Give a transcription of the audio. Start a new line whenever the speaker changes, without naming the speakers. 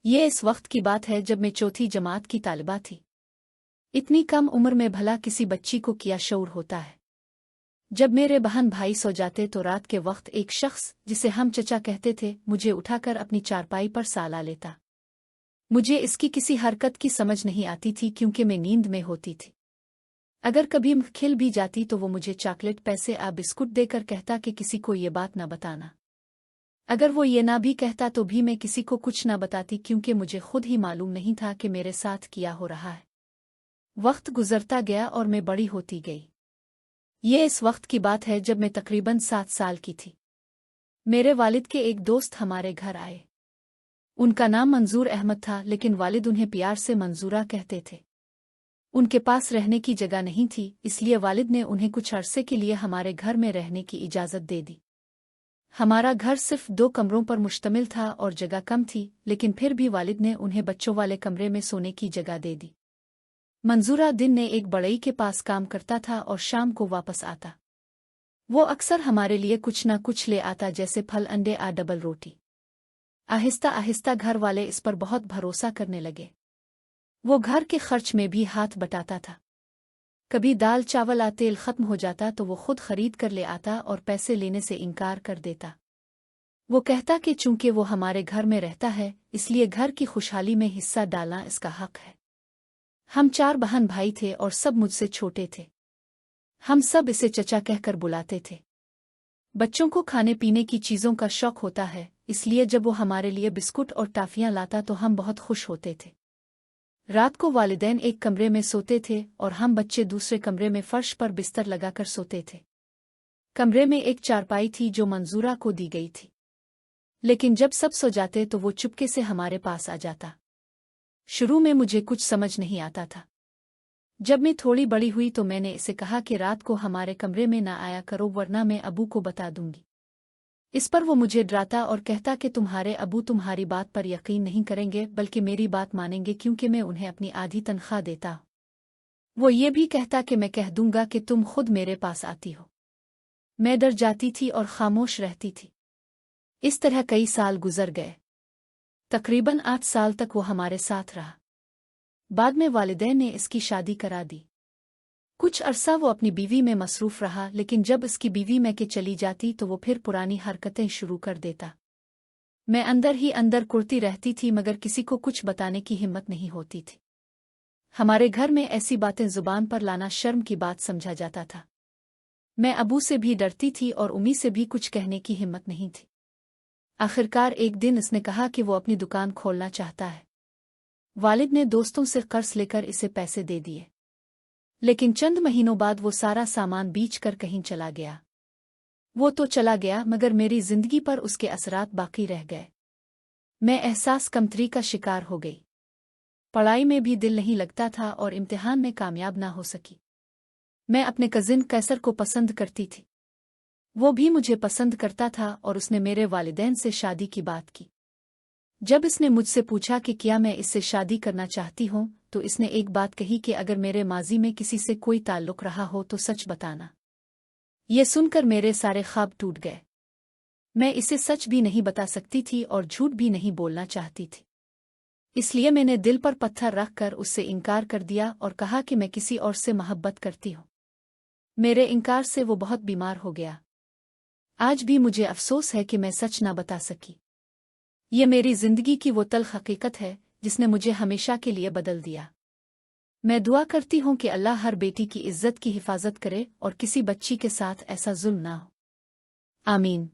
ये इस वक्त की बात है जब मैं चौथी जमात की तालिबा थी। इतनी कम उम्र में भला किसी बच्ची को क्या शऊर होता है। जब मेरे बहन भाई सो जाते तो रात के वक्त एक शख्स जिसे हम चचा कहते थे मुझे उठाकर अपनी चारपाई पर साला लेता। मुझे इसकी किसी हरकत की समझ नहीं आती थी क्योंकि मैं नींद में होती थी। अगर कभी मैं खिल भी जाती तो वो मुझे चॉकलेट पैसे या बिस्कुट देकर कहता कि किसी को ये बात न बताना। अगर वो ये ना भी कहता तो भी मैं किसी को कुछ ना बताती क्योंकि मुझे खुद ही मालूम नहीं था कि मेरे साथ क्या हो रहा है। वक्त गुजरता गया और मैं बड़ी होती गई। ये इस वक्त की बात है जब मैं तकरीबन 7 साल की थी। मेरे वालिद के एक दोस्त हमारे घर आए। उनका नाम मंजूर अहमद था, लेकिन वालिद उन्हें प्यार से मंजूरा कहते थे। उनके पास रहने की जगह नहीं थी, इसलिए वालिद ने उन्हें कुछ अरसे के लिए हमारे घर में रहने की इजाज़त दे दी। हमारा घर सिर्फ 2 कमरों पर मुश्तमिल था और जगह कम थी, लेकिन फिर भी वालिद ने उन्हें बच्चों वाले कमरे में सोने की जगह दे दी। मंजूरा दिन ने एक बढ़ई के पास काम करता था और शाम को वापस आता। वो अक्सर हमारे लिए कुछ न कुछ ले आता, जैसे फल, अंडे या डबल रोटी। आहिस्ता आहिस्ता घर वाले इस पर बहुत भरोसा करने लगे। वो घर के खर्च में भी हाथ बटाता था। कभी दाल चावल या तेल खत्म हो जाता तो वो खुद खरीद कर ले आता और पैसे लेने से इनकार कर देता। वो कहता कि चूंकि वो हमारे घर में रहता है इसलिए घर की खुशहाली में हिस्सा डालना इसका हक है। हम 4 बहन भाई थे और सब मुझसे छोटे थे। हम सब इसे चचा कहकर बुलाते थे। बच्चों को खाने पीने की चीज़ों का शौक होता है, इसलिए जब वो हमारे लिए बिस्कुट और टाफियां लाता तो हम बहुत खुश होते थे। रात को वालिदैन एक कमरे में सोते थे और हम बच्चे दूसरे कमरे में फर्श पर बिस्तर लगाकर सोते थे। कमरे में एक चारपाई थी जो मंजूरा को दी गई थी, लेकिन जब सब सो जाते तो वो चुपके से हमारे पास आ जाता। शुरू में मुझे कुछ समझ नहीं आता था। जब मैं थोड़ी बड़ी हुई तो मैंने इसे कहा कि रात को हमारे कमरे में ना आया करो वरना मैं अबू को बता दूंगी। इस पर वो मुझे डराता और कहता कि तुम्हारे अबू तुम्हारी बात पर यकीन नहीं करेंगे बल्कि मेरी बात मानेंगे क्योंकि मैं उन्हें अपनी आधी तनख्वाह देता। वो ये भी कहता कि मैं कह दूंगा कि तुम खुद मेरे पास आती हो। मैं डर जाती थी और खामोश रहती थी। इस तरह कई साल गुजर गए। तकरीबन 8 साल तक वो हमारे साथ रहा। बाद में वालिदैन ने इसकी शादी करा दी। कुछ अरसा वो अपनी बीवी में मसरूफ रहा, लेकिन जब इसकी बीवी मैं के चली जाती तो वो फिर पुरानी हरकतें शुरू कर देता। मैं अंदर ही अंदर कुड़ती रहती थी मगर किसी को कुछ बताने की हिम्मत नहीं होती थी। हमारे घर में ऐसी बातें जुबान पर लाना शर्म की बात समझा जाता था। मैं अबू से भी डरती थी और उम्मी से भी कुछ कहने की हिम्मत नहीं थी। आखिरकार एक दिन इसने कहा कि वो अपनी दुकान खोलना चाहता है। वालिद ने दोस्तों से कर्ज लेकर इसे पैसे दे दिए, लेकिन चंद महीनों बाद वो सारा सामान बेच कर कहीं चला गया। वो तो चला गया मगर मेरी जिंदगी पर उसके असरात बाकी रह गए। मैं एहसास कमतरी का शिकार हो गई। पढ़ाई में भी दिल नहीं लगता था और इम्तिहान में कामयाब ना हो सकी। मैं अपने कजिन कैसर को पसंद करती थी। वो भी मुझे पसंद करता था और उसने मेरे वालिदैन से शादी की बात की। जब इसने मुझसे पूछा कि क्या मैं इससे शादी करना चाहती हूँ तो इसने एक बात कही कि अगर मेरे माजी में किसी से कोई ताल्लुक रहा हो तो सच बताना। ये सुनकर मेरे सारे ख्वाब टूट गए। मैं इसे सच भी नहीं बता सकती थी और झूठ भी नहीं बोलना चाहती थी, इसलिए मैंने दिल पर पत्थर रख कर उससे इनकार कर दिया और कहा कि मैं किसी और से मोहब्बत करती हूँ। मेरे इनकार से वो बहुत बीमार हो गया। आज भी मुझे अफसोस है कि मैं सच ना बता सकी। ये मेरी जिंदगी की वो तल्ख हकीकत है जिसने मुझे हमेशा के लिए बदल दिया। मैं दुआ करती हूँ कि अल्लाह हर बेटी की इज्जत की हिफाजत करे और किसी बच्ची के साथ ऐसा जुल्म ना हो। आमीन।